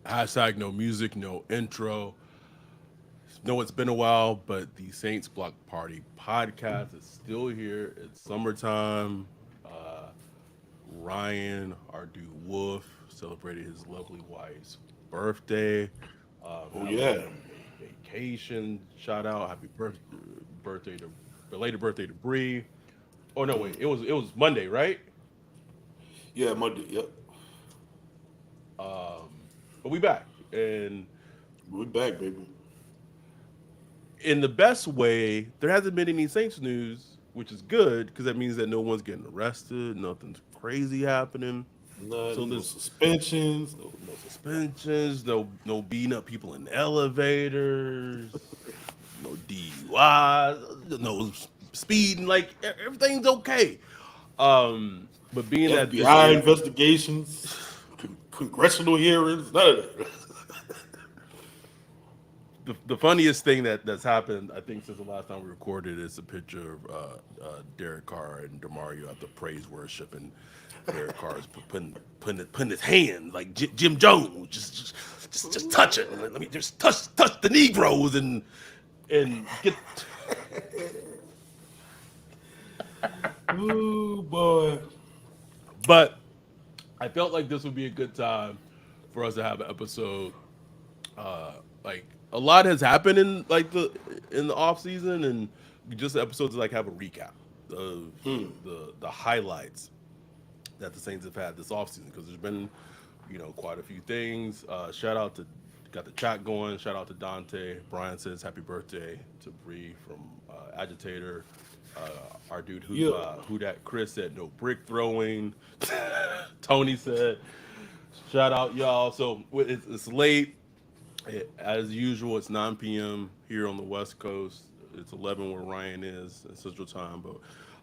Hashtag no music, no intro. No, it's been a while, but the Saints Block Party podcast is still here. It's summertime. Uh, Ryan, our dude Wolf, celebrated his lovely wife's birthday. Oh Had a little yeah, bit of a vacation. Shout out, happy birthday to belated birthday to Bree. Oh no, wait, it was Monday, right? yeah, Monday. Yep, But we back, and we're back, baby. in the best way, there hasn't been any Saints news, which is good because that means that no one's getting arrested, nothing's crazy happening. So Nothing, no there's suspensions. no suspensions, no beating up people in elevators, no DUI, no speeding. Like everything's okay. But being that this FBI is investigations, congressional hearings, none of that. the funniest thing that's happened, I think, since the last time we recorded is a picture of Derek Carr and Demario at the praise worship, and Derek Carr is putting his hand like Jim Jones, just touch it. Let me just touch the Negroes and get. Ooh boy. But I felt like this would be a good time for us to have an episode. Like a lot has happened in the off season, and just the episodes to like have a recap of the highlights that the Saints have had this offseason because there's been, quite a few things. Shout out to got the chat going. Shout out to Dante. Brian says happy birthday to Bree from Agitator. Our dude Yeah. who that Chris said no brick throwing. Tony said shout out y'all. So it's late. As usual, it's 9 p.m. here on the West Coast. It's 11 where Ryan is in Central Time. But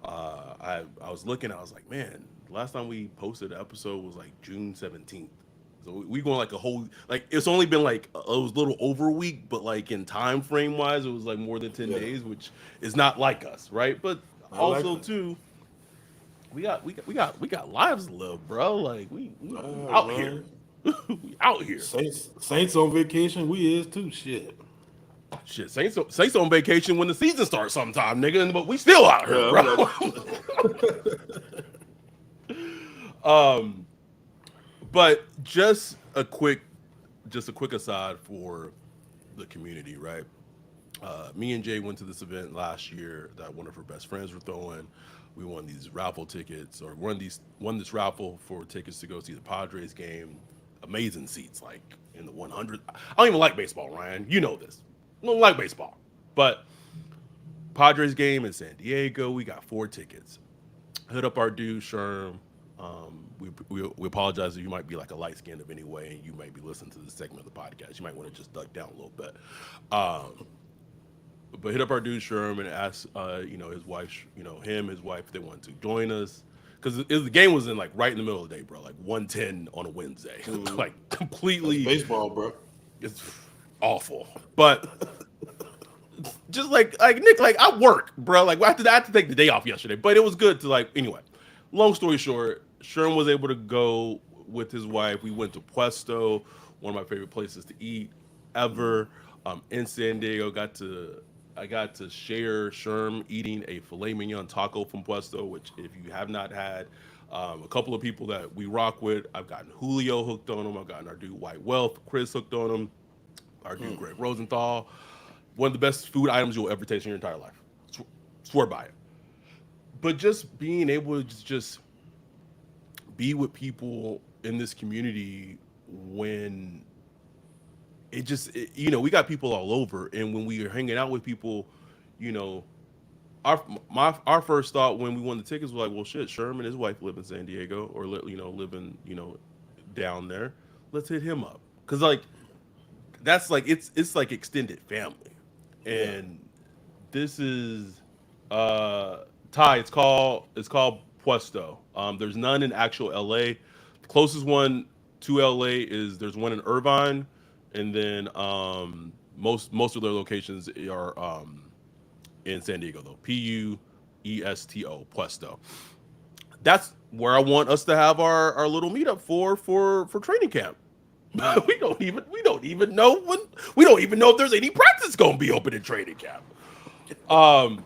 I was looking, I was like, man, last time we posted an episode was like June 17th. So we going like a whole like it's only been like it was a little over a week, but like in time frame wise, it was like more than 10 Yeah, days, which is not like us, right? But I like also that. too, we got lives to live, bro. Like we All right, out here. man. We out here. Saints on vacation. We is too. Shit. Shit, Saints on vacation when the season starts sometime, nigga, but we still out here, Yeah, I'm bro. like, um, but just a quick aside for the community, right? Me and Jay went to this event last year that one of her best friends were throwing. We won these raffle tickets, or won this raffle for tickets to go see the Padres game. Amazing seats, like in the 100. I don't even like baseball, Ryan. You know this. I don't like baseball, but Padres game in San Diego, we got 4 tickets. Hit up our dude Sherm. We apologize if you might be like a light skinned of anyway, and you might be listening to this segment of the podcast. You might want to just duck down a little bit. Um, but hit up our dude Sherm and ask, his wife, his wife, if they want to join us. Because the game was in like right in the middle of the day, bro, like 1:10 on a Wednesday, like that's completely, baseball, bro. it's awful. But just like Nick, like I work, bro. Like I had to take the day off yesterday, but it was good to like anyway. Long story short, Sherm was able to go with his wife. We went to Puesto, one of my favorite places to eat ever. In San Diego, I got to share Sherm eating a filet mignon taco from Puesto, which if you have not had, a couple of people that we rock with, I've gotten Julio hooked on him. I've gotten our dude White Wealth, Chris hooked on him. Our dude Greg Rosenthal. One of the best food items you'll ever taste in your entire life. Swear by it. But just being able to just be with people in this community when we got people all over, and when we are hanging out with people, you know, our first thought when we won the tickets was like, well, shit, Sherman and his wife live in San Diego or living down there. Let's hit him up because like that's like it's like extended family, Yeah. and this is uh Ty. It's called Puesto. There's none in actual LA. The closest one to LA is there's one in Irvine, and then most of their locations are in San Diego though. Puesto Puesto. That's where I want us to have our little meetup for training camp. we don't even know when we don't even know if there's any practice going to be open in training camp. Um,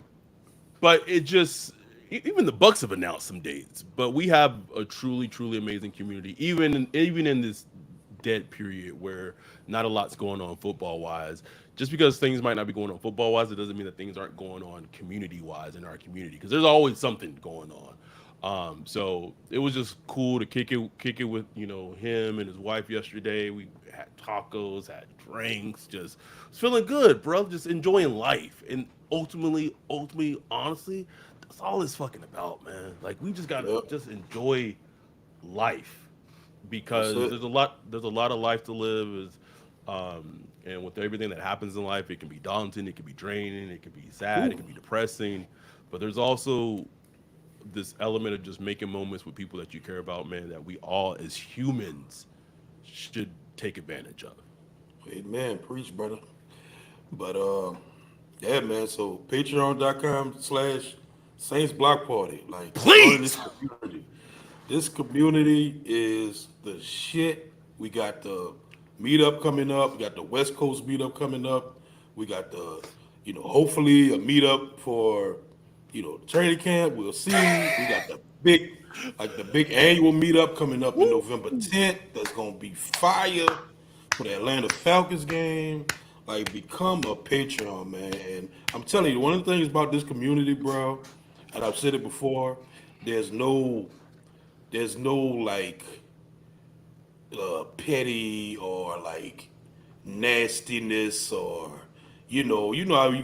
but it just even the Bucks have announced some dates, but we have a truly amazing community, even in this dead period where not a lot's going on football wise. Just because things might not be going on football wise, it doesn't mean that things aren't going on community wise in our community because there's always something going on. So it was just cool to kick it with him and his wife yesterday. We had tacos, had drinks, just was feeling good, bro. Just enjoying life, and honestly, that's all it's fucking about, man. Like we just gotta Yep. just enjoy life That's because it. there's a lot of life to live. And with everything that happens in life, it can be daunting, it can be draining, it can be sad, it Ooh. can be depressing, but there's also this element of just making moments with people that you care about, man, that we all as humans should take advantage of. Amen. Preach, brother. But yeah, man. So patreon.com/Saints Block Party. Like, join this Please. community. This community is the shit. We got the meetup coming up. We got the West Coast meetup coming up. We got hopefully a meetup for, training camp. We'll see. We got the big annual meetup coming up in Woo. November 10th. That's gonna be fire for the Atlanta Falcons game. Like, become a Patreon, man. And I'm telling you, one of the things about this community, bro, and I've said it before, there's no there's no like petty or like nastiness or you know how you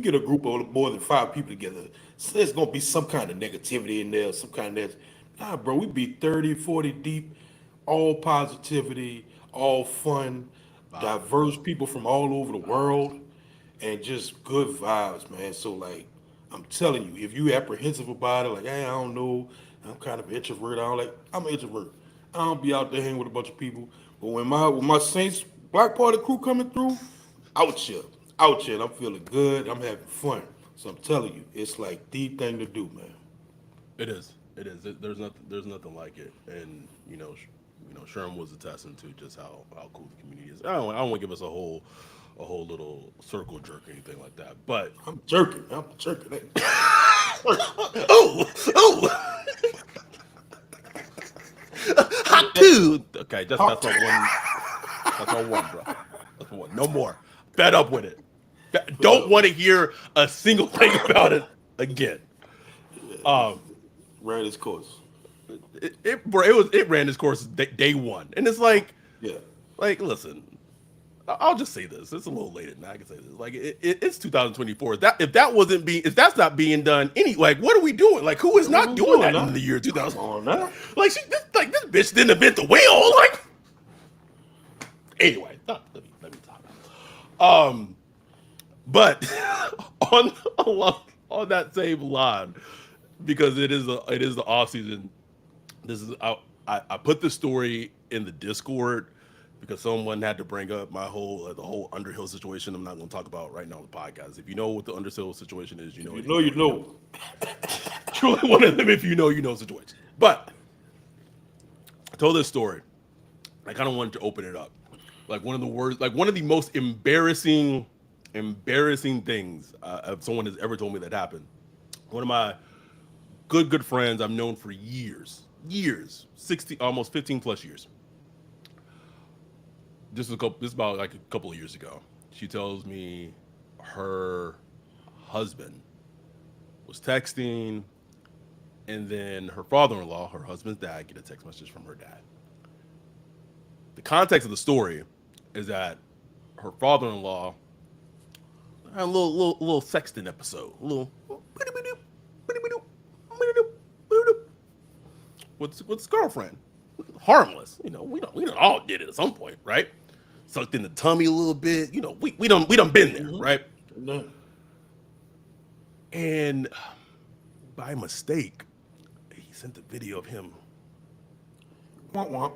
get a group of more than five people together. So there's gonna be some kind of negativity in there, some kind of nah, bro. We be 30, 40 deep, all positivity, all fun, Vibes, diverse bro. people from all over the Vibes. world, and just good vibes, man. So like, I'm telling you, if you apprehensive about it, like, hey, I don't know, I'm kind of introvert. I'm an introvert. I don't be out there hanging with a bunch of people. But when my Saints Black Party crew coming through, out here, and I'm feeling good. I'm having fun. So I'm telling you, it's like the thing to do, man. It is. It is. There's nothing like it. And Sherm was attesting to just how cool the community is. I don't want to give us a whole little circle jerk or anything like that. But I'm jerking. I'm jerking. Hey, oh, oh, hot that, too. Okay, that's my one. That's my one, bro. That's my one. No more. Fed up with it. Don't want to hear a single thing about it again. Um, ran his course. it ran its course day one, and it's Yeah. listen. I'll just say this. It's a little late at night. I can say this. Like it's 2024. If that's not being done, what are we doing? Like who is What not we doing doing that in now? the year Come 2000? on now. This bitch didn't invent the wheel. Like anyway, let me talk. But on on that same line, because it is the off season. This is I put the story in the Discord because someone had to bring up the whole Underhill situation. I'm not going to talk about right now on the podcast. If you know what the Underhill situation is, you If know you it. If know, you you don't, you don't. know. Truly one of them. If you know situation. But I told this story. I kind of wanted to open it up. Like one of the words, like one of the most embarrassing things someone has ever told me that happened. One of my good friends I've known for years, 60, almost 15 plus years. This is about like a couple of years ago. She tells me her husband was texting, and then her father-in-law, her husband's dad, get a text message from her dad. The context of the story is that her father-in-law had a little sexting episode, a little with his girlfriend. Harmless, we don't all did it at some point, right? Sucked in the tummy a little bit, we done been there, Mm-hmm. right? No. And by mistake, he sent a video of him, Womp womp.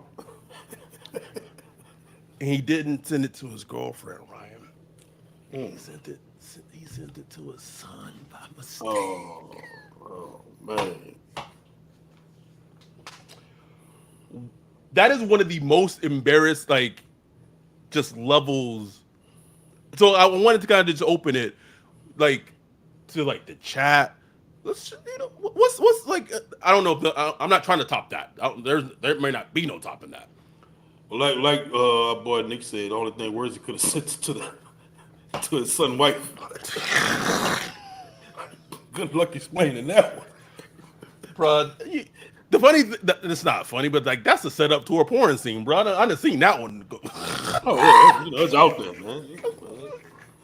and he didn't send it to his girlfriend, Ryan. He Mm. sent it. He sent it to his son by mistake. Oh, man. that is one of the most embarrassed like just levels. So I wanted to kind of just open it like to like the chat. Let's what's like I don't know if I'm not trying to top that. There may not be no topping that. Like our boy Nick said, the only thing worse he could have sent to the to his son wife. Good luck explaining that one. Bro, the funny it's not funny, but like that's a setup to a porn scene, bro. I done seen that one. Oh yeah, it's out there, man.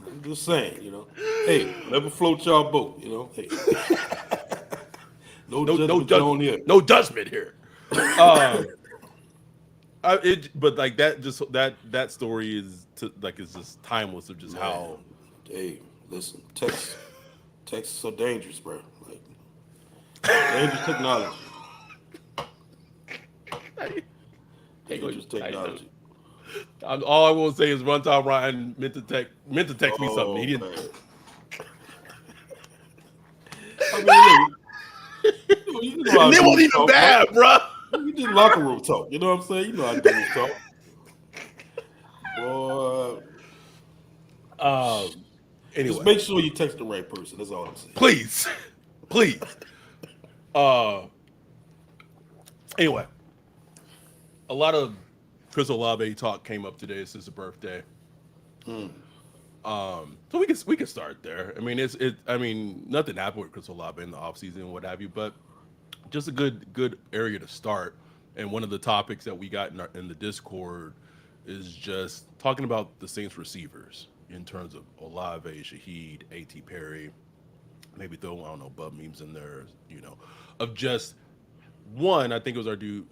I'm just saying, Hey, whatever floats y'all boat, Hey, no No judgment judge, zone here. no judgment here. Um, but like that just that story is like it's just timeless of just Man, how hey, listen, texts are dangerous, bro. Like dangerous technology. Dangerous I know. technology. All I will say is one time Ryan meant to text me something. He Oh didn't. man. I mean, look, you know how And it wasn't dudes even talk, right? bad, bro. You did locker room talk. You know what I'm saying? You know how dudes talk. Boy, Um. just Anyway, make sure you text the right person. That's all I'm saying. please, please. Uh. Anyway, a lot of Chris Olave talk came up today. It's his birthday. So we can start there. I mean, I mean, nothing happened with Chris Olave in the offseason and what have you, but just a good area to start. And one of the topics that we got in the Discord is just talking about the Saints receivers in terms of Olave, Shaheed, A.T. Perry, maybe throw I don't know bub memes in there, of just one. I think it was our dude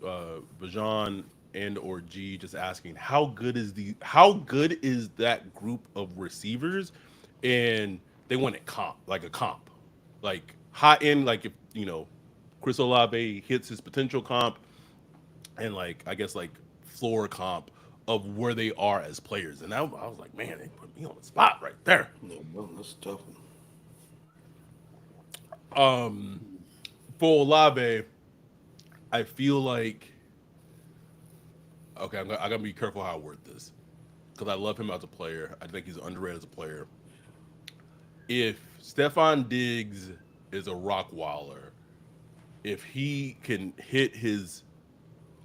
Vajon and or G just asking how good is that group of receivers, and they wanted comp, like high end, like if Chris Olave hits his potential comp, and like I guess like floor comp of where they are as players, and I was like, man, they put me on the spot right there. No, no, that's a tough one. For Olave, I feel like okay, I gotta be careful how I word this because I love him as a player. I think he's underrated as a player. If Stefan Diggs is a rock waller, if he can hit his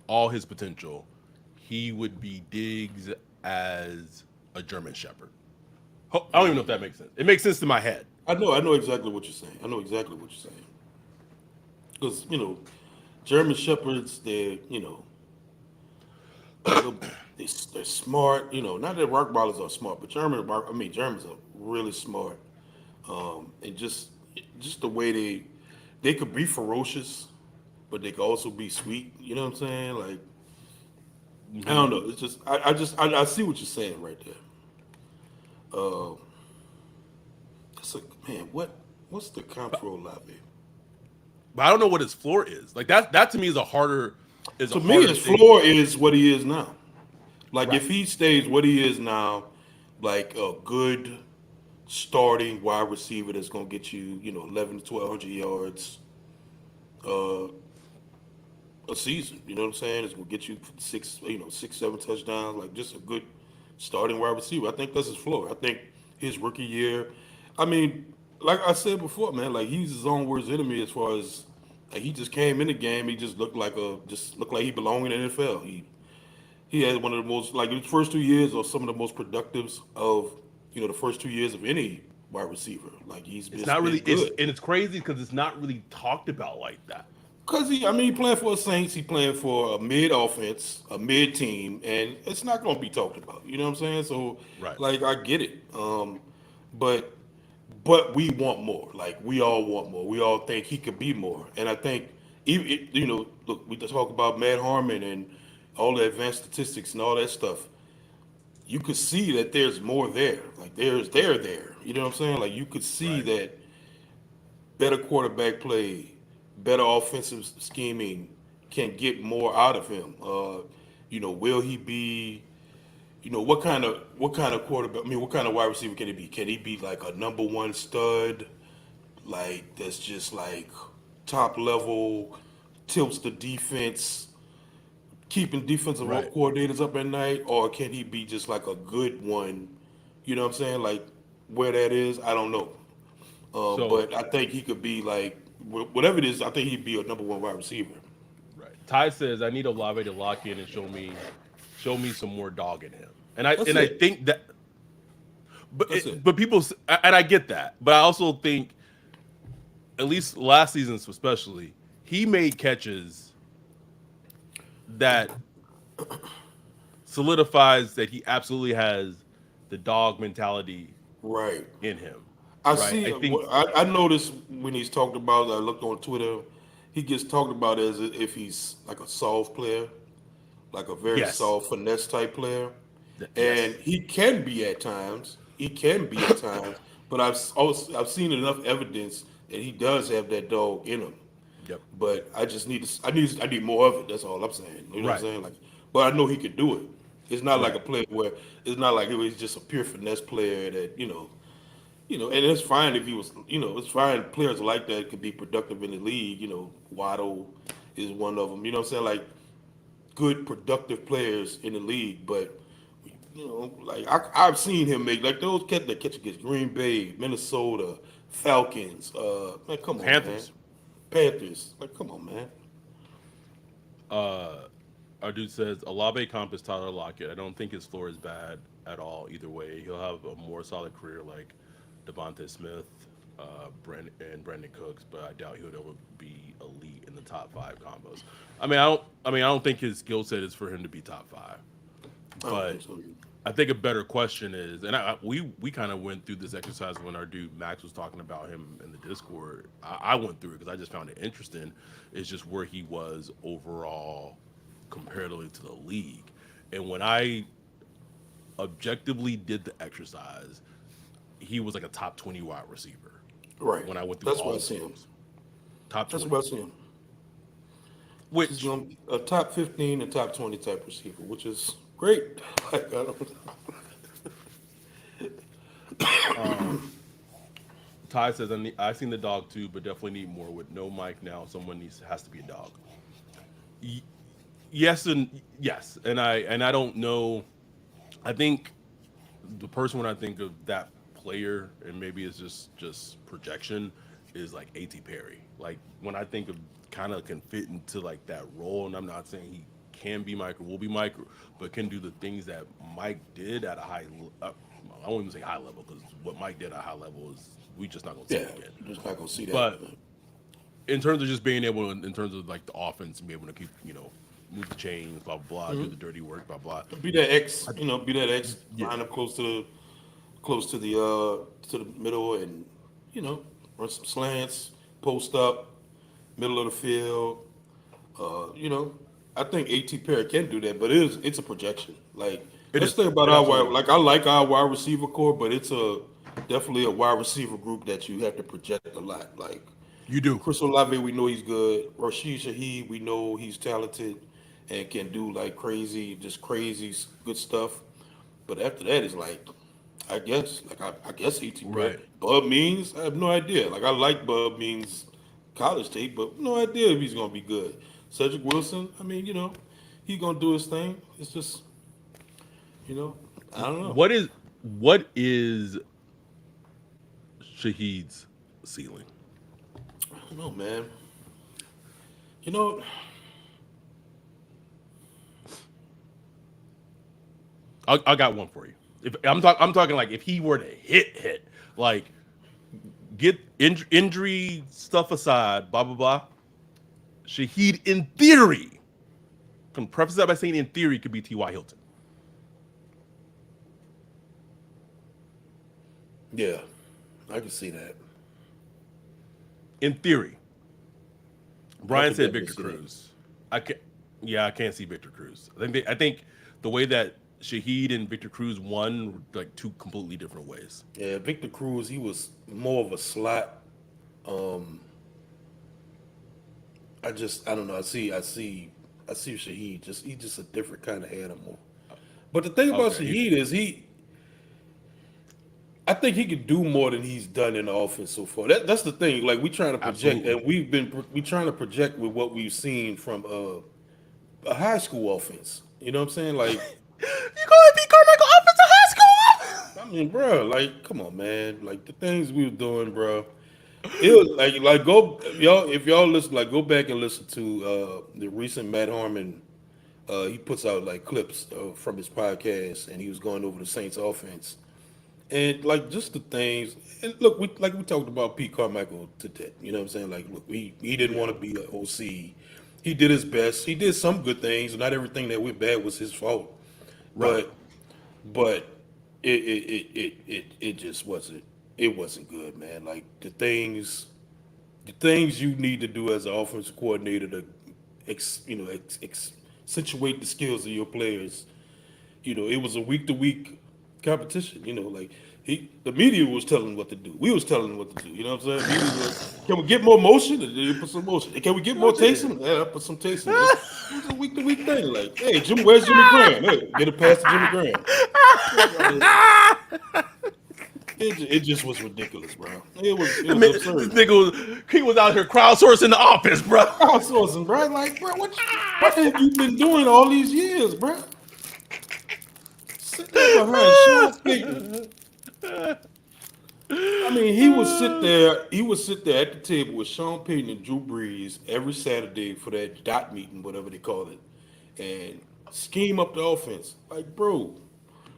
all his potential, he would be Diggs as a German Shepherd. I don't even know if that makes sense. It makes sense to my head. I know exactly what you're saying. I know exactly what you're saying. Because German shepherds, they're a little, they're smart. Not that rock ballers are smart, but Germans are really smart. And just the way they could be ferocious, but they could also be sweet. You know what I'm saying? Like I don't know. It's just I see what you're saying right there. Uh, it's like man, what's the But, control lobby? but I don't know what his floor is. Like that to me is a To me, harder his thing. floor is what he is now. Like Right. if he stays what he is now, like a good starting wide receiver that's gonna get you, 11 to 1200 yards uh, a season. You know what I'm saying? It's gonna get you six, 7 touchdowns. Like just a good starting wide receiver. I think that's his floor. I think his rookie year. I mean, like I said before, man, like he's his own worst enemy as far as like he just came in the game. He just looked like he belonged in the NFL. He had one of the most like his first 2 years are some of the most productives of the first 2 years of any wide receiver. Like he's It's just not been really it's good. and it's crazy because it's not really talked about like that. Cause he playing for the Saints, he playing for a mid offense, a mid team, and it's not gonna be talked about. You know what I'm saying? So, Right. like, I get it. But but we want more. Like we all want more. We all think he could be more. And I think even look, we just talk about Matt Harmon and all the advanced statistics and all that stuff. You could see that there's more there. Like they're there. You know what I'm saying? Like you could see Right. that better quarterback play, better offensive scheming can get more out of him. Will he be? What kind of quarterback? I mean, what kind of wide receiver can he be? Can he be like a number one stud, like that's just like top level, tilts the defense, keeping defensive Right. coordinators up at night, or can he be just like a good one? You know what I'm saying? Like where that is, I don't know. So But I think he could be like whatever it is. I think he'd be a number one wide receiver. right. Ty says I need Olave to lock in and show me some more dog in him. And I That's and I it. think that That's it. but and I get that. But I also think at least last season especially, he made catches that solidifies that he absolutely has the dog mentality Right. in him. I Right? see. I think I noticed when he's talked about. I looked on Twitter. He gets talked about as if he's like a soft player, like a very yes. soft finesse type player, and Yes. he can be at times. He can be at times, but I've seen enough evidence that he does have that dog in him. Yep. But I just need to, I need more of it. That's all I'm saying. You know what I'm Right. saying? Like, but I know he could do it. It's not like Right. a player where it's not like it was just a pure finesse player that and it's fine if he was, it's fine. Players like that could be productive in the league. Waddle is one of them. You know what I'm saying? Like good productive players in the league, but like I've seen him make like those that catch against Green Bay, Minnesota, Falcons. Man, come on, man. Panthers. Panthers. Like, come on, man. Our dude says Olave comp is Tyler Lockett. I don't think his floor is bad at all. Either way, he'll have a more solid career like Devontae Smith, and Brandon Cooks, but I doubt he'll ever be elite in the top five combos. I don't think his skill set is for him to be top five. I don't But think so. I think a better question is, and we kind of went through this exercise when our dude Max was talking about him in the Discord. I went through it because I just found it interesting. Is just where he was overall comparatively to the league, and when I objectively did the exercise, he was like a top 20 wide receiver Right. when I went through That's all what I the see him. teams. Top That's 20, what I see him. He's which going to be a top 15 and top 20 type receiver, which is great. Like, I don't, Ty says I seen the dog too, but definitely need more. With no mic now, someone has to be a dog. Y- yes and yes, and I don't know. I think the person when I think of that player, and maybe it's just projection, is like A.T. Perry. Like when I think of kind of can fit into like that role, and I'm not saying he can be Mike or will be Mike, but can do the things that Mike did at a I won't even say high level because what Mike did at a high level is we just not gonna see yeah, it again. you're just not going to see that. But in terms of just being able, in terms of like the offense, and be able to keep move the chains, blah blah blah, do the dirty work, blah blah. Be that X, be that X, Yeah, line up close to the middle, and you know, run some slants, post up, middle of the field. Uh, you know, I think At Perry can do that, but it's a projection. Like it let's is. think about It our wide. absolutely is. Like I like our wide receiver core, but it's a definitely a wide receiver group that you have to project a lot. Like You do. Chris Olave, we know he's good. Rashid Shaheed, we know he's talented and can do like crazy good stuff. But after that, it's like, I guess E.T. Perry. Right. Bub Means, I have no idea. Like, I like Bub Means college tape, but no idea if he's going to be good. Cedric Wilson, I mean, he's going to do his thing. It's just, I don't know. What is Shahid's ceiling? I don't know, man. You know, I got one for you. If I'm talking like if he were to hit, like get injury stuff aside, blah blah blah. Shahid, in theory, can preface that by saying in theory could be T.Y. Hilton. yeah, I can see that. In theory, I Brian could said definitely Victor see that. Cruz. I can't see Victor Cruz. I think the way that Shahid and Victor Cruz won were like two completely different ways. Yeah, Victor Cruz, he was more of a slot. I don't know. I see Shaheed. He's just a different kind of animal. But the thing about Okay, Shaheed is I think he could do more than he's done in the offense so far. That's the thing. Like we trying to project, absolutely. and we trying to project with what we've seen from a high school offense. You know what I'm saying? Like, You call it Pete Carmichael offense a high school I mean, bro, like, come on, man. Like the things we were doing, bro. It was like go y'all if y'all listen like go back and listen to the recent Matt Harmon. He puts out like clips from his podcast, and he was going over the Saints offense and like just the things. And look, we talked about Pete Carmichael today. You know what I'm saying? Like, look, he didn't want to be an OC. He did his best. He did some good things. Not everything that went bad was his fault, Right. but but it just wasn't. It wasn't good, man. Like the things you need to do as an offensive coordinator to accentuate the skills of your players. It was a week to week competition. Like the media was telling him what to do. We was telling him what to do. You know what I'm saying? Media was like, can we get more motion? And then put some motion. And can we get more Taysom? Yeah, I put some Taysom. It was a week to week thing. Like, hey, where's Jimmy Graham? Hey, get a pass to Jimmy Graham. Like, it just was ridiculous, bro. It was This absurd. nigga he was out here crowdsourcing the office, bro. Outsourcing, bro. Like, bro, what have you been doing all these years, bro? Sit there behind Sean Payton. I mean, he would sit there. He would sit there at the table with Sean Payton and Drew Brees every Saturday for that dot meeting, whatever they call it, and scheme up the offense. Like, bro.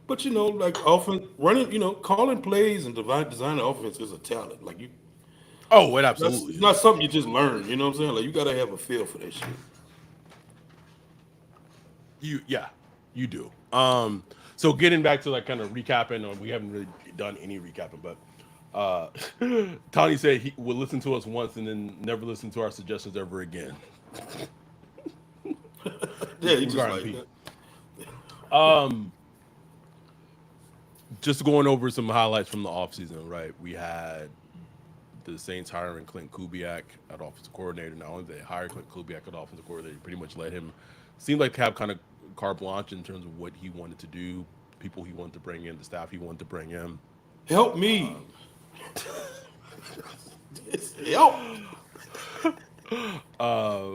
But like offense running, calling plays and designing offense is a talent. Like Oh, it it's absolutely not is. something you just learn. You know what I'm saying? Like you gotta have a feel for that shit. Yeah, you do. So getting back to like kind of recapping, or we haven't really done any recapping, but Tony said he would listen to us once and then never listen to our suggestions ever again Yeah, he just regarding like Pete. Just going over some highlights from the offseason, right? We had the Saints hiring Clint Kubiak at offensive coordinator. Not only did they hire Clint Kubiak at offensive coordinator, they pretty much let him seemed like to have kind of carte blanche in terms of what he wanted to do, people he wanted to bring in, the staff he wanted to bring in. help me, help. Uh,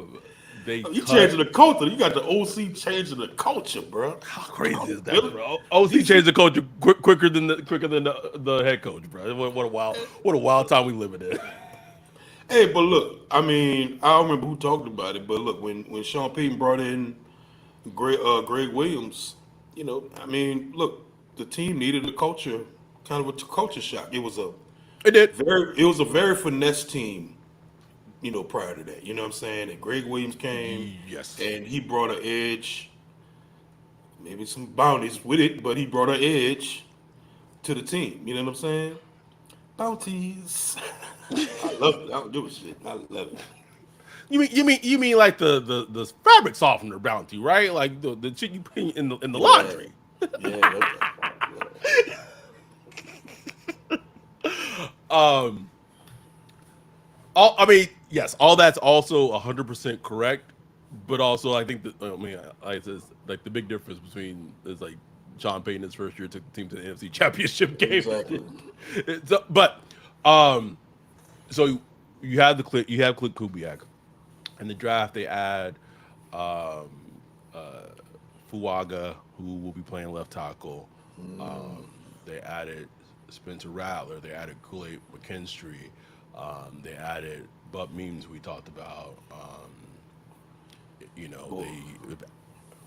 they You cut. changing the culture. You got the OC changing the culture, bro. How crazy is that, Really? bro? OC changed the culture quicker than the head coach, bro. What a wild time we living in. Hey, but look, I mean, I don't remember who talked about it, but look, when Sean Payton brought in Greg Williams, I mean, look, the team needed a culture, kind of a culture shock. It did. It was a very finesse team, prior to that. You know what I'm saying? And Greg Williams came Yes. and he brought an edge, maybe some bounties with it, but he brought an edge to the team. You know what I'm saying? Bounties. I love it. I don't give a shit. I love it. You mean like the fabric softener bounty, right? Like the shit you put in the Yeah. laundry. Yeah. Um, I mean, yes, all that's also 100% correct, but also I think that I mean, like it's like the big difference between is like Sean Payton his first year took the team to the NFC Championship game. Exactly. But um, so you have Clint Kubiak in the draft. They add um, uh, Fuaga, who will be playing left tackle. They added Spencer Rattler. They added Kool-Aid McKinstry. They added Bub Means we talked about. Oh, They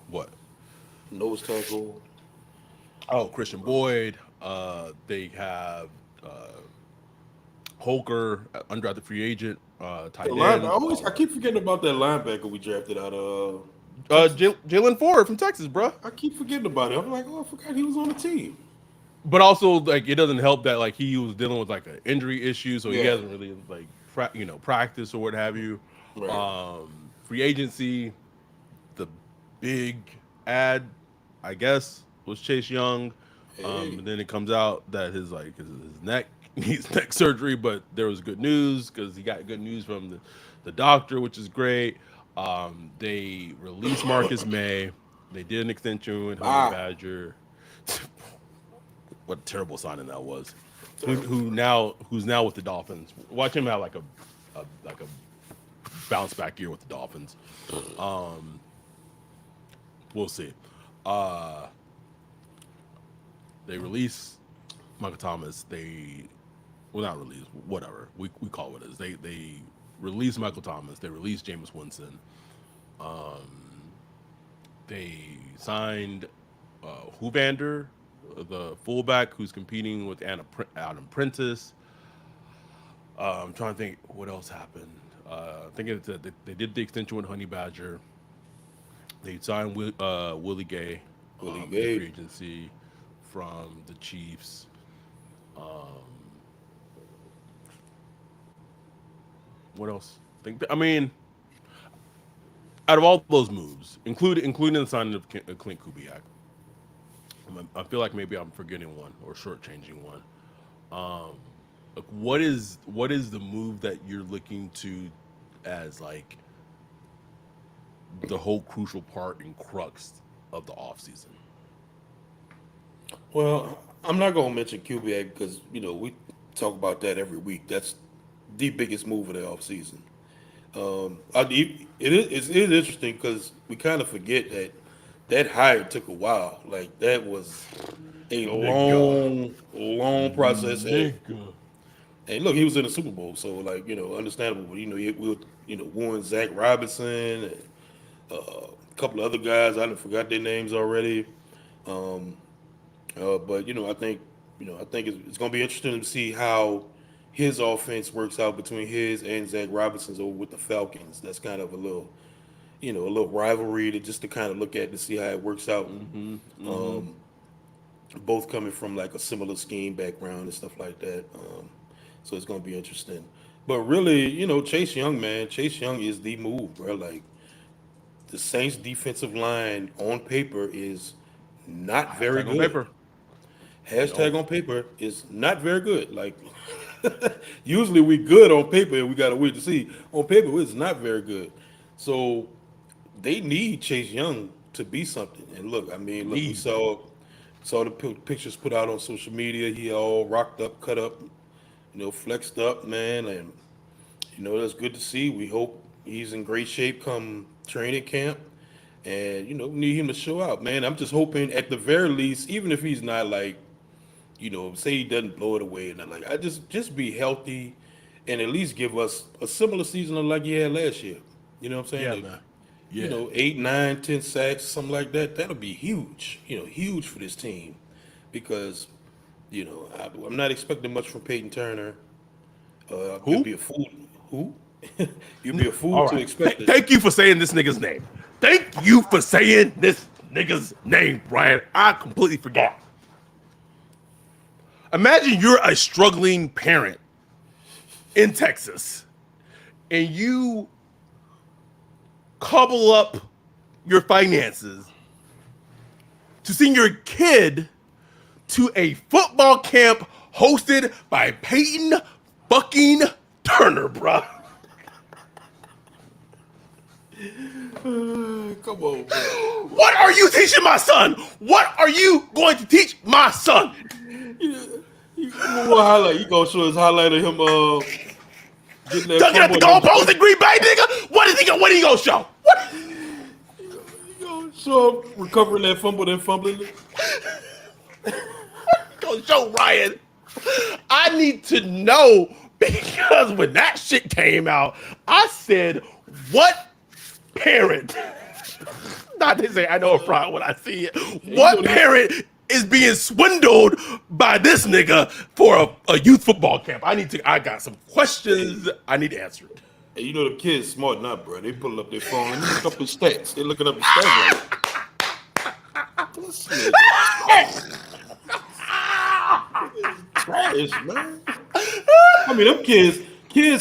what? nose tackle. Oh, Christian Boyd. They have Holker, undrafted free agent, The tight line. end. I keep forgetting about that linebacker we drafted out of Texas. Jalen Ford from Texas, bro. I keep forgetting about it. I'm like, oh, I forgot he was on the team. But also, like, it doesn't help that like he was dealing with like an injury issue, so he Yeah. hasn't really like practice or what have you. Right. Free agency, the big ad, I guess, was Chase Young. Hey. And then it comes out that his neck needs neck surgery, but there was good news because he got good news from the doctor, which is great. They released Marcus May. They did an extension with Honey Ah. Badger. What a terrible signing that was. Terrible. Who's now with the Dolphins? Watch him have like a bounce back year with the Dolphins. we'll see. Uh, they release Michael Thomas. Well, not release, whatever we call it is. They release Michael Thomas. They release Jameis Winston. They signed Hoovander, the fullback who's competing with Adam Prentice. I'm trying to think what else happened. Thinking that they did the extension with Honey Badger. They signed Willie Gay Willie in Gay. free agency from the Chiefs. What else? I mean, out of all those moves, including the signing of Clint Kubiak, I feel like maybe I'm forgetting one or shortchanging one. Like, what is the move that you're looking to as like the whole crucial part and crux of the offseason? Well, I'm not gonna mention QBA because we talk about that every week. That's the biggest move of the offseason. It is interesting because we kind of forget that that hire took a while. Like that was a Nigga. long process. Nigga. And look, he was in the Super Bowl, so like understandable. But won Zach Robinson, and, a couple of other guys. I done forgot their names already. But I think it's going to be interesting to see how his offense works out between his and Zach Robinson's over with the Falcons. That's kind of a little rivalry to just to kind of look at to see how it works out. Both coming from like a similar scheme background and stuff like that. So it's going to be interesting. But really, Chase Young, man, Chase Young is the move, bro. Like the Saints' defensive line on paper is not very Hashtag on good. paper. Hashtag No. on paper is not very good. Like usually we good on paper and we gotta wait to see. On paper it's not very good. So they need Chase Young to be something. And look, I mean, look, we Need. saw the pictures put out on social media. He all rocked up, cut up, flexed up, man, and that's good to see. We hope he's in great shape come training camp. And need him to show out, man. I'm just hoping at the very least, even if he's not like say he doesn't blow it away and like I just be healthy and at least give us a similar season like he had last year. You know what I'm saying? Yeah, Like, man. Yeah. 8, 9, 10 sacks, something like that. That'll be huge. Huge for this team because I'm not expecting much from Peyton Turner. You'd Who? be a fool. Who? You'd be a fool All to right. expect it. Thank you for saying this nigga's name. Thank you for saying this nigga's name, Brian. I completely forgot. Imagine you're a struggling parent in Texas and you cobble up your finances to send your kid to a football camp hosted by Peyton fucking Turner, bruh. Come on, man. What are you teaching my son? What are you going to teach my son? You gonna highlight? You gonna show us highlight of him getting that Ducking at fumble? the And them goalpost in Green Bay, nigga? What are he gonna show? What? you gonna show him recovering that fumble and fumbling it? Gonna show Ryan? I need to know because when that shit came out, I said, what parent? Not to say I know a fraud when I see it. What parent is being swindled by this nigga for a youth football camp? I got some questions I need answered. And the kids smart enough, bro. They pulling up their phone and look up the stats. They looking up the stats like this nigga trash, man. I mean, them kids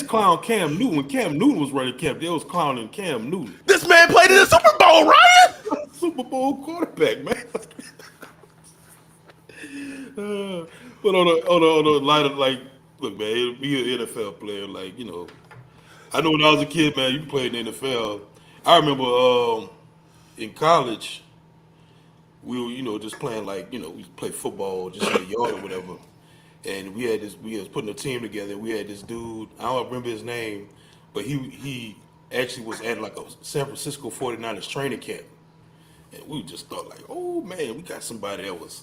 clown Cam Newton. When Cam Newton was running camp, they was clowning Cam Newton. This man played in the Super Bowl, Ryan. Super Bowl quarterback, man. But on the line of like, look, man, be an NFL player. Like, I know when I was a kid, man, you played in the NFL. I remember in college, we were, just playing like, we play football just in the yard or whatever. And we was putting a team together. We had this dude, I don't remember his name, but he actually was at like a San Francisco 49ers training camp. And we just thought like, oh man, we got somebody that was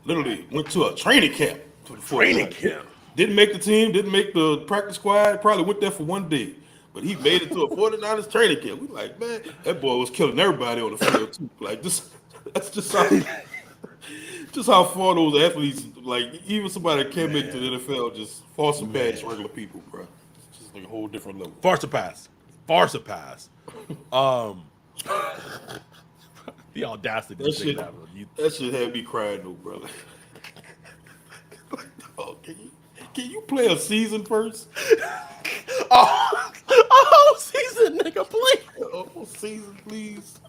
literally went to a training camp for the Training 49ers. camp. Didn't make the team, didn't make the practice squad, probably went there for one day. But he made it to a 49ers training camp. We like, man, that boy was killing everybody on the field too. Like this that's just how far those athletes, like even somebody that came into the Man, NFL just far surpass man. regular people, bro. It's just like a whole different level. Far surpassed. Far surpassed. Um, the audacity That to think shit, that. that shit had me crying though, bro. Like, dog, can you play a season first? Oh, a whole season, nigga, please. Oh, season, please.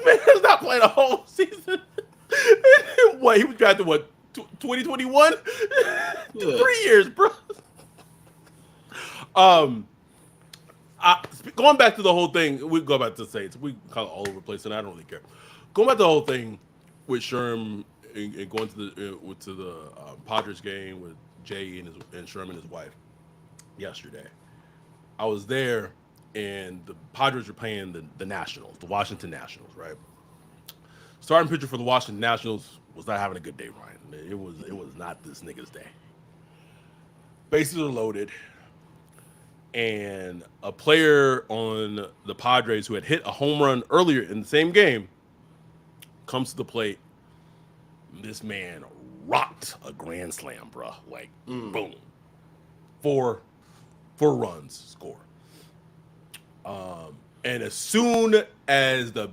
Man, he's not playing a whole season. What, he was drafted, what, 2021? Yeah. 3 years, bro. Um, going back to the whole thing, we go back to the Saints. We kind of all over the place, and I don't really care. Going back to the whole thing with Sherm and going to the Padres game with Jay and Sherm and his wife yesterday. I was there, and the Padres were playing the Nationals, the Washington Nationals, right? Starting pitcher for the Washington Nationals was not having a good day, Ryan. It was not this nigga's day. Bases are loaded, and a player on the Padres who had hit a home run earlier in the same game comes to the plate. This man rocked a grand slam, bro. Like, boom. Four runs score. And as soon as the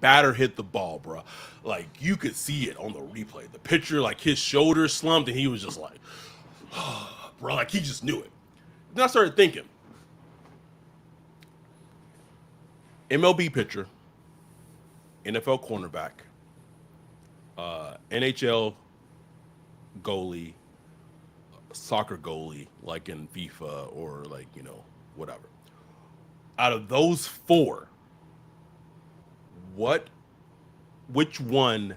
batter hit the ball, bro, like you could see it on the replay. The pitcher, like his shoulders slumped, and he was just like, bro, like he just knew it. Then I started thinking, MLB pitcher, NFL cornerback, NHL goalie, soccer goalie, like in FIFA or like, whatever. Out of those four, which one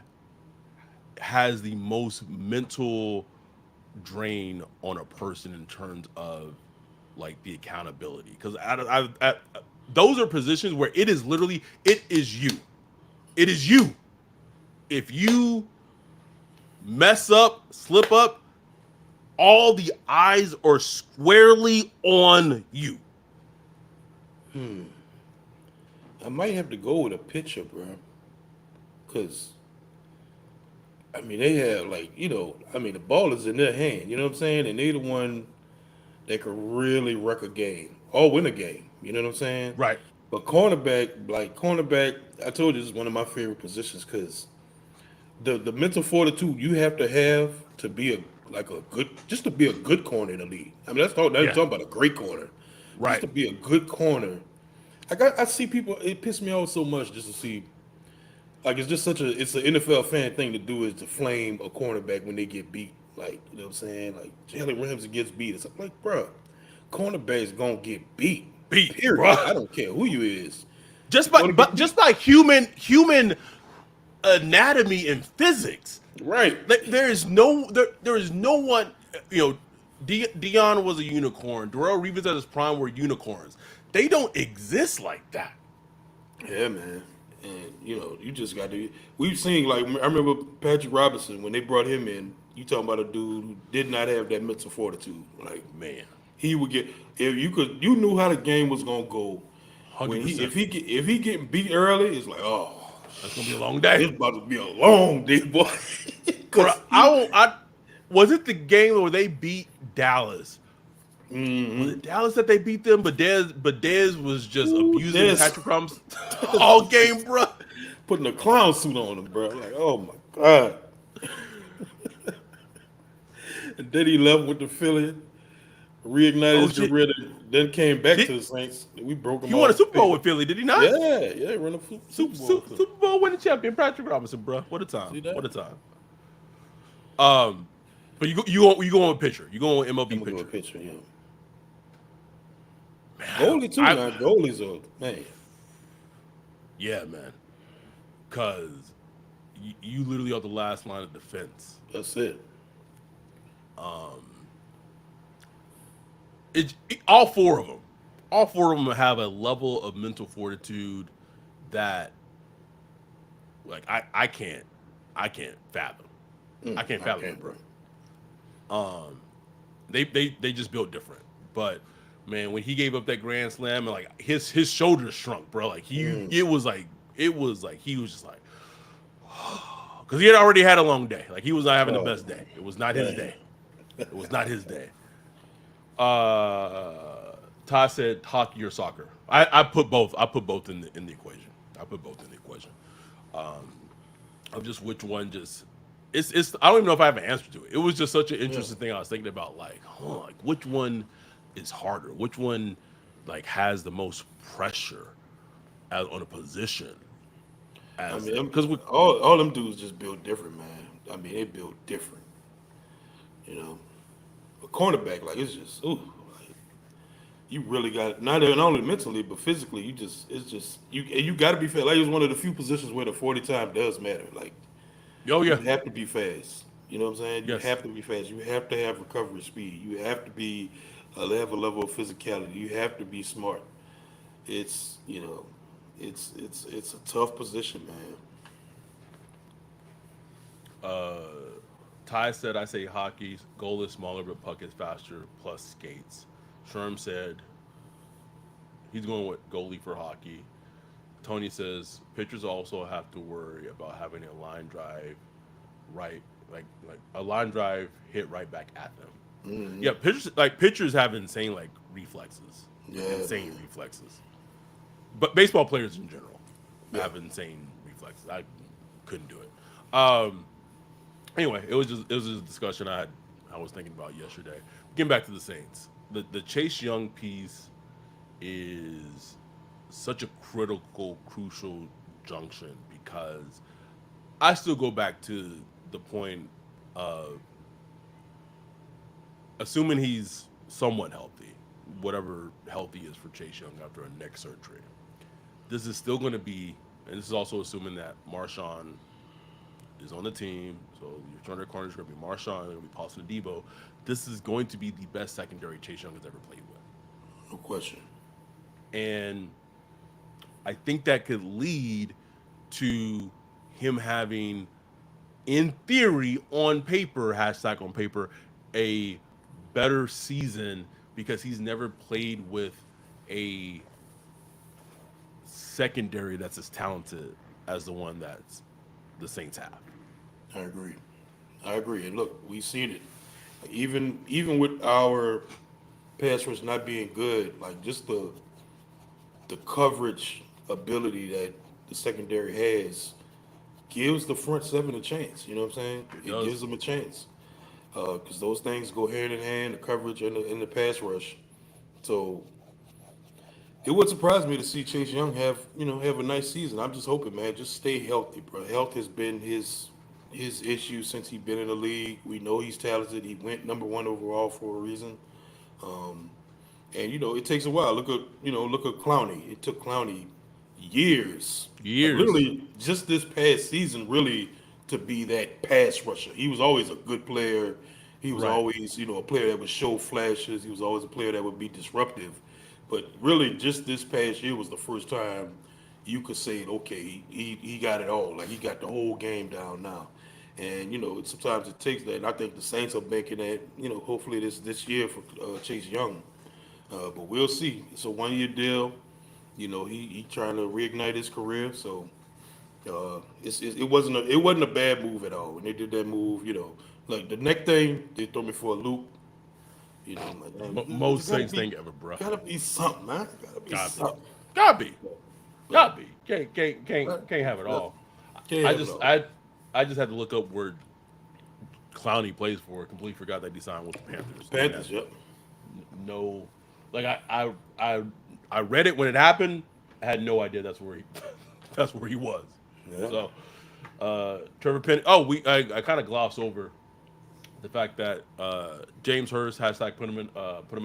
has the most mental drain on a person in terms of like the accountability? Because those are positions where it is literally, it is you. It is you. If you mess up, slip up, all the eyes are squarely on you. I might have to go with a pitcher, bro. Cause I mean they have like, the ball is in their hand, you know what I'm saying? And they the one that could really wreck a game or win a game. You know what I'm saying? Right. But cornerback, I told you this is one of my favorite positions because the mental fortitude you have to be just to be a good corner in the league. I mean, that's Yeah. talking about a great corner. Just Right. to be a good corner. I see people. It pisses me off so much just to see. Like it's just it's an NFL fan thing to do is to flame a cornerback when they get beat. Like you know what I'm saying? Like Jalen Ramsey gets beat. It's like, bro, cornerbacks gonna get beat. Beat, Period. bro. I don't care who you is. Just You're by gonna but get beat. just by human anatomy and physics. Right. Like, there is no one. Dion was a unicorn. Darrell Reeves at his prime were unicorns. They don't exist like that. Yeah, man. And you just got to. We've seen like I remember Patrick Robinson when they brought him in. You talking about a dude who did not have that mental fortitude. Like Man, he would get if you knew how the game was gonna go. hundred When percent. if he getting beat early, it's like That's gonna be a long day, it's about to be a long day, boy. bro. Cause he, Was it the game where they beat Dallas? Was mm-hmm. it Dallas that they beat them? But Dez was just Ooh, abusing Patrick Mahomes all game, bro. putting a clown suit on him, bro. Like, oh my god. And then he left with the Philly, reignited Oh his shit! career, then came back Did, to the Saints. We broke him he won a off. Super Bowl with Philly, did he not? Yeah, run a Super Bowl. Super Bowl winning champion, Patrick Robinson, bro. What a time! See that? What a time! But you going with pitcher? You going with I'm MLB gonna go pitcher? with pitcher, yeah. Man, Goalie too now. Goalies are man. yeah, man. Cause you literally are the last line of defense. That's it. All four of them have a level of mental fortitude that Like I can't fathom. I can't I fathom it, can't, bro. bro. They just built different. But man, when he gave up that grand slam and like his shoulders shrunk, bro. Like it was like he was just like because he had already had a long day. Like he was not having the Oh best day. It was not his man, day. It was not his day. Todd said hockey or soccer. I put both. I put both in the equation. I put both in the equation. Of just which one just it's I don't even know if I have an answer to it. It was just such an yeah. interesting thing. I was thinking about like, like which one is harder? Which one like has the most pressure as, on a position I as mean, because we all them dudes just built different, man. I mean, they built different. You know, a cornerback like it's just like you really got not only mentally but physically. You just it's just you got to be fast. Like it's one of the few positions where the 40 time does matter. Like oh you yeah, have to be fast. You know what I'm saying? You yes. have to be fast. You have to have recovery speed. You have to be have a level of physicality. You have to be smart. It's it's a tough position, man. Ty said I say hockey, goal is smaller but puck is faster plus skates. Sherm said he's going with goalie for hockey. Tony says pitchers also have to worry about having a line drive right, like a line drive hit right back at them. Yeah, pitchers have insane like reflexes, like Yeah, insane man. reflexes. But baseball players in general Yeah. have insane reflexes. I couldn't do it. Anyway, it was just a discussion I was thinking about yesterday. Getting back to the Saints, the Chase Young piece is such a critical, crucial junction because I still go back to the point of assuming he's somewhat healthy, whatever healthy is for Chase Young after a neck surgery. This is still going to be, and this is also assuming that Marshawn is on the team. So your turner corner is going to be Marshawn, going to be Paulson Debo. This is going to be the best secondary Chase Young has ever played with. No question. And I think that could lead to him having, in theory, on paper, hashtag on paper, a better season because he's never played with a secondary that's as talented as the one that the Saints have. I agree. I agree. And look, we've seen it. Even with our pass rush not being good, like just the coverage ability that the secondary has gives the front seven a chance. You know what I'm saying? It It gives does. them a chance because those things go hand in hand: the coverage and the pass rush. So it would surprise me to see Chase Young have a nice season. I'm just hoping, man, just stay healthy, bro. Health has been his issue since he's been in the league. We know he's talented. He went number one overall for a reason. And it takes a while. Look at Clowney. It took Clowney years, like Years. literally just this past season, really to be that pass rusher. He was always a good player. He was Right. always, a player that would show flashes. He was always a player that would be disruptive. But really, just this past year was the first time you could say, okay, he got it all. Like he got the whole game down now. And sometimes it takes that. And I think the Saints are banking that. Hopefully this year for Chase Young. But we'll see. It's a 1 year deal. He trying to reignite his career. So it wasn't a bad move at all when they did that move. Like the next thing they throw me for a loop. I'm like, man, there's Most gotta Saints be thing ever, bro. gotta be something, man. Gotta be Gotta be. something. Gotta be. But Gotta be. Can't have it but all. can't I have it just all. I just had to look up where Clowney plays for. Completely forgot that he signed with the Panthers. And Panthers, had yep. no, like I read it when it happened. I had no idea that's where he that's where he was. Yeah. So Trevor Penny. Oh, I kind of glossed over the fact that James Hurst hashtag put him in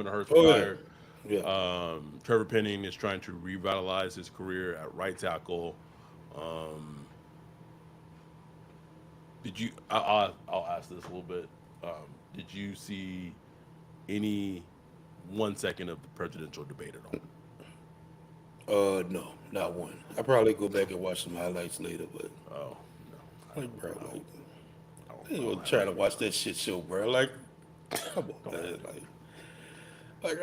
a Hurst Oh yeah. retired. Yeah. Trevor Penning is trying to revitalize his career at right tackle. Um, did you? I'll ask this a little bit. Did you see any 1 second of the presidential debate at all? No, not one. I probably go back and watch some highlights later, but Oh no, like, bro, like, I I ain't don't even have trying to it. watch that shit show, bro. Like, come Don't on, have man. it. Like,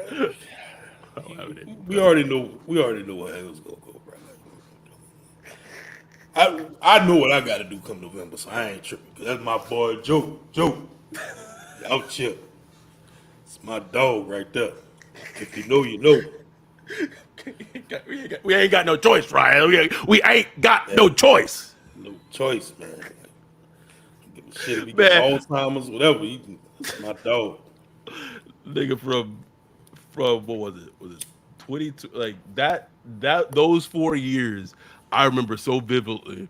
I don't have it we anymore. already know, where it was gonna go, bro. Like, I know what I got to do come November, so I ain't tripping. 'Cause that's my boy Joe. Joe, out here. It's my dog right there. If you know, you know. We ain't got no choice, Ryan. We ain't got Yeah, no choice, no choice, man. Like, don't give a shit if he got man. Alzheimer's, whatever. It's my dog. Nigga from what was it? Was it 22? Like that those 4 years I remember so vividly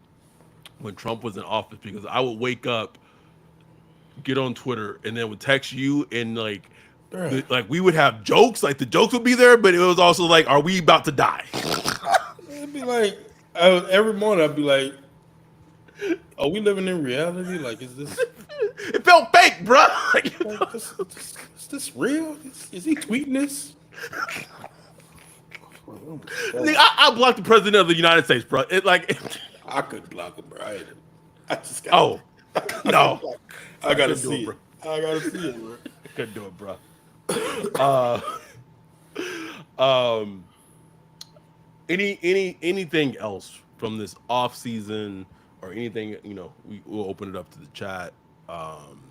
when Trump was in office because I would wake up, get on Twitter, and then would text you and Bruh. like we would have jokes, like the jokes would be there, but it was also like, are we about to die? It'd be like, every morning I'd be like, are we living in reality? Like, It felt fake, bro. Like, like is this real? Is he tweeting this? Like, oh my nigga, god. I blocked the president of the United States, bro. It like, I could block him, bro. I just got. oh I could no, block. I I gotta couldn't do see it, it. bro. I gotta see it, bro. I couldn't do it, bro. Uh, um, anything else from this off season or anything? We'll open it up to the chat. Um,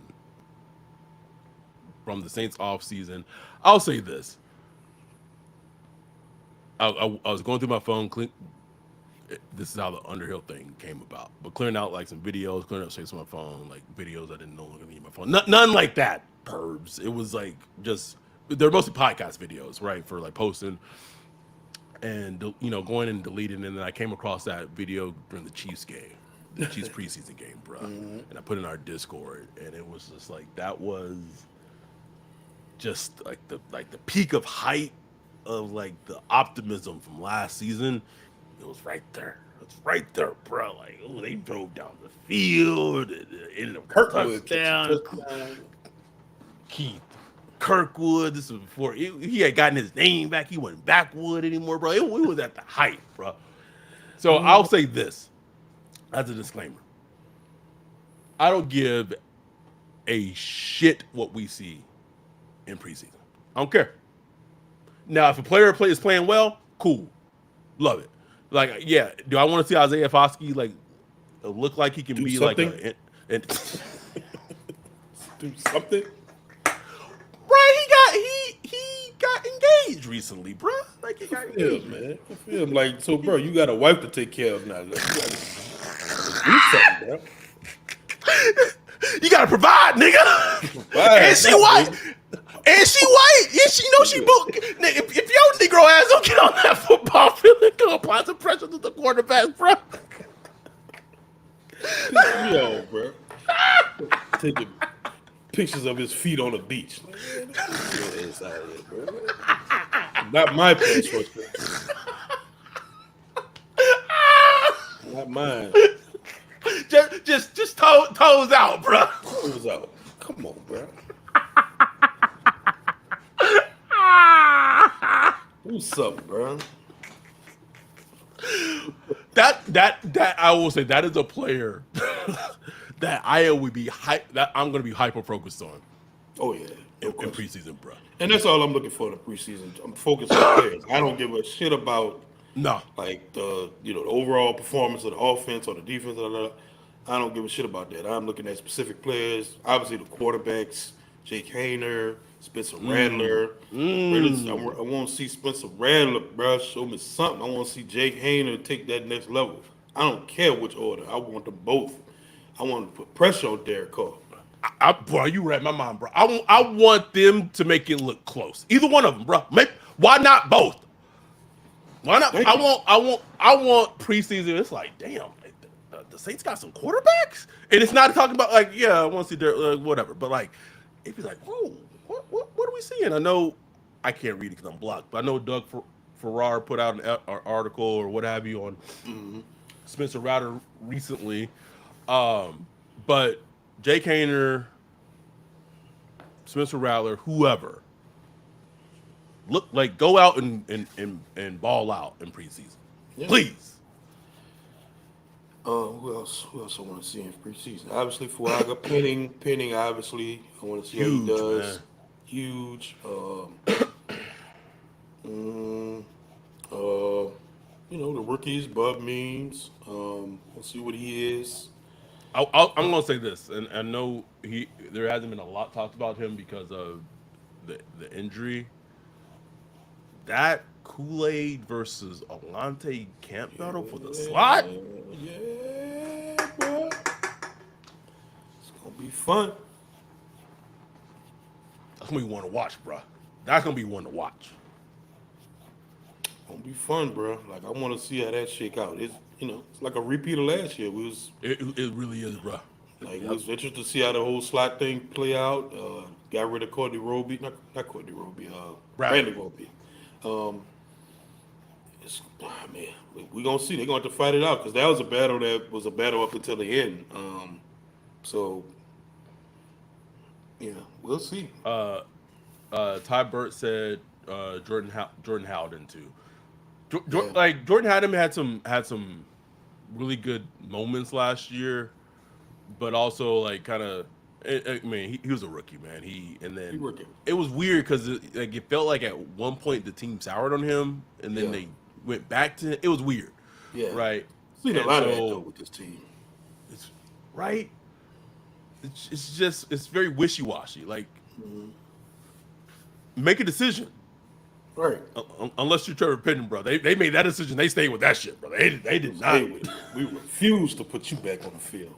from the Saints off season, I'll say this. I was going through my phone. This is how the Underhill thing came about. But clearing out like some videos, clearing out space on my phone, like videos I didn't know longer need my phone. None like that, pervs. It was like just they're mostly podcast videos, right? For like posting and going and deleting. And then I came across that video during the Chiefs game, the Chiefs preseason game, bro. And I put it in our Discord, and it was just like that was just like the peak of height of like the optimism from last season. It was right there. It's right there, bro. Like, oh, they drove down the field. It ended up with a Kirkwood catching touchdown. touchdown. Keith Kirkwood. This was before he had gotten his name back. He wasn't Backwood anymore, bro. It was at the height, bro. So I'll say this as a disclaimer: I don't give a shit what we see in preseason. I don't care. Now, if a player is playing well, cool, love it. Like, yeah, do I want to see Isaiah Foskey like look like he can Do be like something. a? Do something. Right, he got engaged recently, bro. Like he got Yeah, engaged. man. I feel like so, bro. You got a wife to take care of now. Like, do something, bro. You gotta provide, nigga. And Provide, she no, white. baby. And she white. Yeah, she know she book. Nigga, if your Negro ass don't get on that football field and go apply some pressure to the quarterback, bro. Piss me off, bro. Taking pictures of his feet on the beach. Like, man, get your ass out of here, bro. Not my pass rusher. Not mine. Just toes out, bro. Close out. Come on, bro. Do something, bro. That I will say that is a player that I would be that I'm gonna be hyper focused on Oh yeah, no in question. preseason, bro. And that's all I'm looking for in the preseason. I'm focused on players. I don't give a shit about No, like the overall performance of the offense or the defense. Blah, blah, blah. I don't give a shit about that. I'm looking at specific players. Obviously, the quarterbacks, Jake Hayner, Spencer Rattler. I want to see Spencer Rattler, bro. Show me something. I want to see Jake Hayner take that next level. I don't care which order. I want them both. I want to put pressure on Derek Carr. bro, you read my mind, bro. I want them to make it look close. Either one of them, bro. Why not both? Why not? Thank you. I want preseason. It's like, damn, like, the Saints got some quarterbacks, and it's not talking about like, yeah, I want to see their whatever. But like, if he's like, oh, what are we seeing? I know I can't read it because I'm blocked, but I know Doug Farrar put out an article or what have you on Spencer Rattler recently. But Jake Hayner, Spencer Rattler, whoever, look like go out and ball out in preseason, Yeah. please. Who else? Who else I want to see in preseason? Obviously, Fuaga, Penning. Obviously, I want to see how he Huge man. does. Huge. Mm, uh, the rookies, Bub Means. We'll see what he is. I'm gonna say this, and I know there hasn't been a lot talked about him because of the injury. That Kool Aid versus Alante Camp battle for the slot. Yeah, yeah, boy. It's gonna be fun. That's gonna be one to watch, bro. That's gonna be one to watch. Gonna be fun, bro. Like I want to see how that shake out. It's like a repeat of last year. It really is, bro. We Yep. was interested to see how the whole slot thing play out. Got rid of Courtney Roby, not Courtney Roby. Bradley. Brandon Roby. Um, man, we gonna see. They're gonna have to fight it out because that was a battle up until the end. So yeah, we'll see. Ty Burt said Jordan Howden too. Yeah, Like Jordan Howden had some really good moments last year, but also like kind of. I mean, he was a rookie, man. And he then working. it was weird because it felt like at one point the team soured on him, and then Yeah, they went back to him. It was weird, yeah. right? Seen a And lot of that though so with this team. it's right. It's just it's very wishy washy. Like make a decision. Right. Unless you're Trevor Penning, bro. They made that decision. They stayed with that shit, bro. They did Stay not. with it. We refuse to put you back on the field.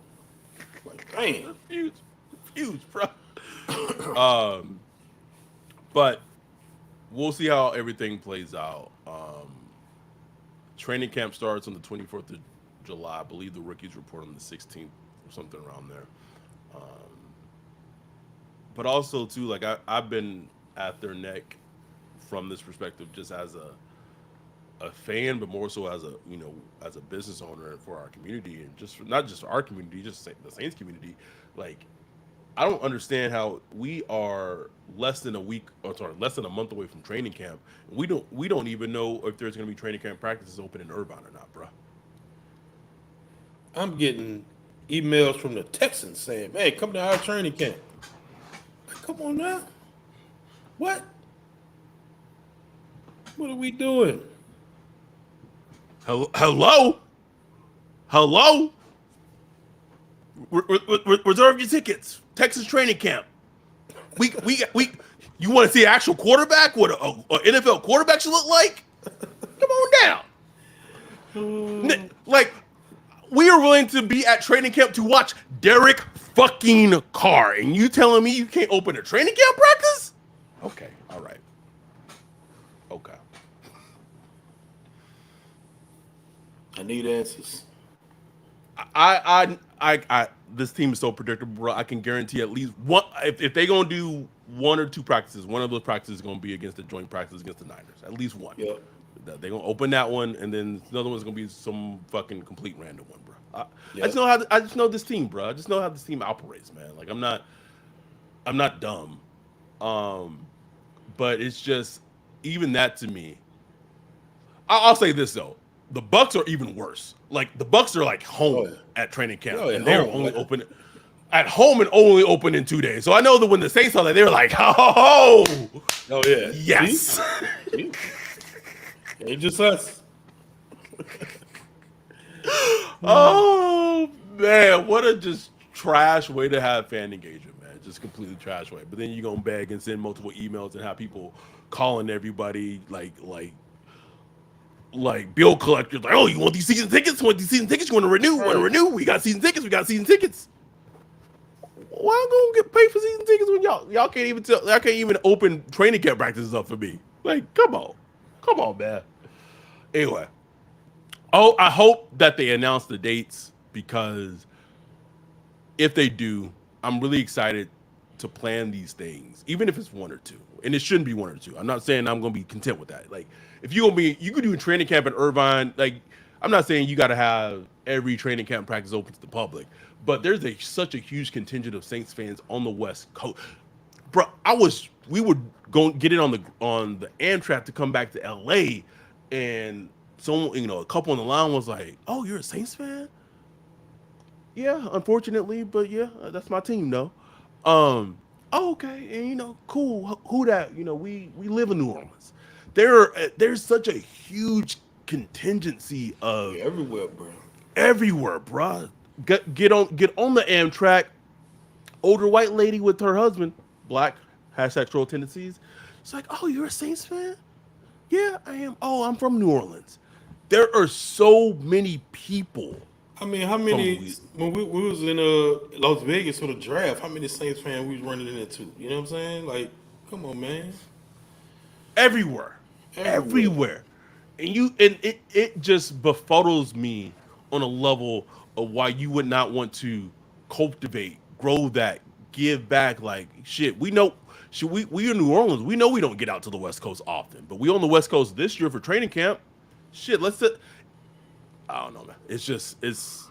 Like, damn. Huge, bro. But we'll see how everything plays out. Training camp starts on the 24th of July. I believe the rookies report on the 16th or something around there. But also too, like I've been at their neck from this perspective, just as a fan, but more so as as a business owner for our community, and not just our community, just the Saints community. Like I don't understand how we are less than a week, or sorry, less than a month away from training camp. We don't even know if there's going to be training camp practices open in Irvine or not, bro. I'm getting emails from the Texans saying, "Hey, come to our training camp." Like, come on now. What? What are we doing? Hello, hello. Reserve your tickets. Texas training camp. We. You want to see an actual quarterback? What a NFL quarterback should look like? Come on down. Like we are willing to be at training camp to watch Derek fucking Carr, and you telling me you can't open a training camp practice? Okay, all right. Okay. I need answers. This team is so predictable, bro. I can guarantee at least one. If they gonna do one or two practices, one of those practices is gonna be against the joint practice against the Niners. At least one. Yep. They're gonna open that one, and then another one's gonna be some fucking complete random one, bro. I Yep. just know I just know this team, bro. I just know how this team operates, man. Like I'm not dumb, but it's just even that to me. I'll say this though. The Bucks are even worse. Like the Bucks are like Oh home yeah. at training camp, Oh, at and they're home, only man. open at home and only open in 2 days. So I know that when the Saints saw that, they were like, "Oh, Oh yeah. yes." See? Ain't just us. Oh man, what a just trash way to have fan engagement, man. Just completely trash way. But then you're gonna beg and send multiple emails and have people calling everybody like bill collectors, like, oh, you want these season tickets? Want these season tickets? You want to renew? Want to Right. renew? We got season tickets. We got season tickets. Why I'm gonna get paid for season tickets when y'all can't even tell? Y'all can't even open training camp practices up for me. Like, come on, man. Anyway, oh, I hope that they announce the dates because if they do, I'm really excited to plan these things, even if it's one or two. And it shouldn't be one or two. I'm not saying I'm gonna be content with that. Like, if you could do a training camp in Irvine. Like, I'm not saying you got to have every training camp practice open to the public, but there's such a huge contingent of Saints fans on the West Coast. Bro, I was we would go get it on the Amtrak to come back to LA, and someone, a couple on the line was like, "Oh, you're a Saints fan?" Yeah, unfortunately, but yeah, that's my team, though. Oh, okay, and cool. Who that? We live in New Orleans. There's such a huge contingency of Yeah, everywhere, bro. everywhere, bruh. Get on the Amtrak. Older white lady with her husband, black, has sexual tendencies. It's like, oh, you're a Saints fan? Yeah, I am. Oh, I'm from New Orleans. There are so many people I mean, how from many Louis when we was in Las Vegas for the draft? How many Saints fans we was running into? You know what I'm saying? Like, come on, man, everywhere, everywhere. everywhere, and it just befuddles me on a level of why you would not want to cultivate, grow that, give back. Like shit, we know. Should we in New Orleans? We know we don't get out to the West Coast often, but we on the West Coast this year for training camp. Shit, I don't know, man. It's just it's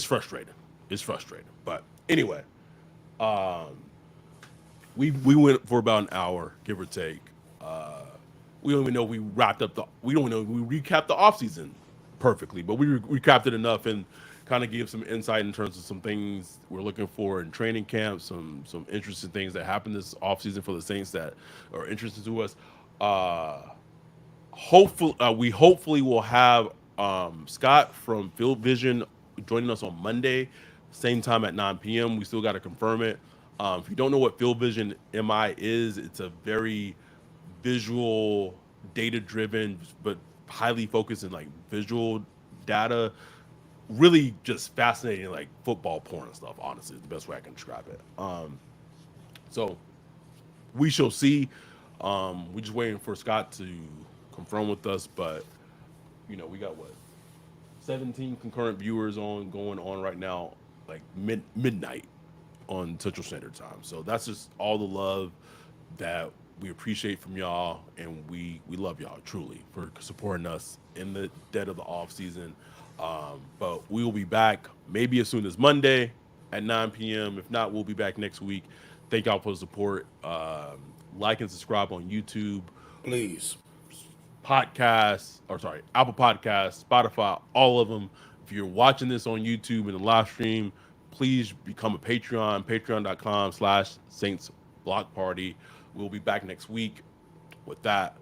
frustrating. It's frustrating. But anyway, we went for about an hour, give or take. We don't even know we don't know we recapped the offseason perfectly, but we recapped it enough and kind of gave some insight in terms of some things we're looking for in training camp, some interesting things that happened this offseason for the Saints that are interesting to us. We hopefully will have Scott from Field Vision joining us on Monday, same time at 9 p.m. We still got to confirm it. If you don't know what Field Vision MI is, it's a very visual, data driven, but highly focused in like visual data. Really just fascinating, like football porn and stuff. Honestly, is the best way I can describe it. So we shall see. We're just waiting for Scott to confirm with us, but we got what 17 concurrent viewers on going on right now, like midnight on Central Standard Time. So that's just all the love that we appreciate from y'all, and we love y'all truly for supporting us in the dead of the off season. But we will be back maybe as soon as Monday at 9 p.m. If not, we'll be back next week. Thank y'all for the support. Like and subscribe on YouTube, Please, podcasts, or sorry, Apple Podcasts, Spotify, all of them. If you're watching this on YouTube in the live stream, please become a Patreon, patreon.com/Saints Block Party. We'll be back next week. With that,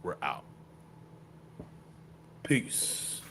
we're out. peace.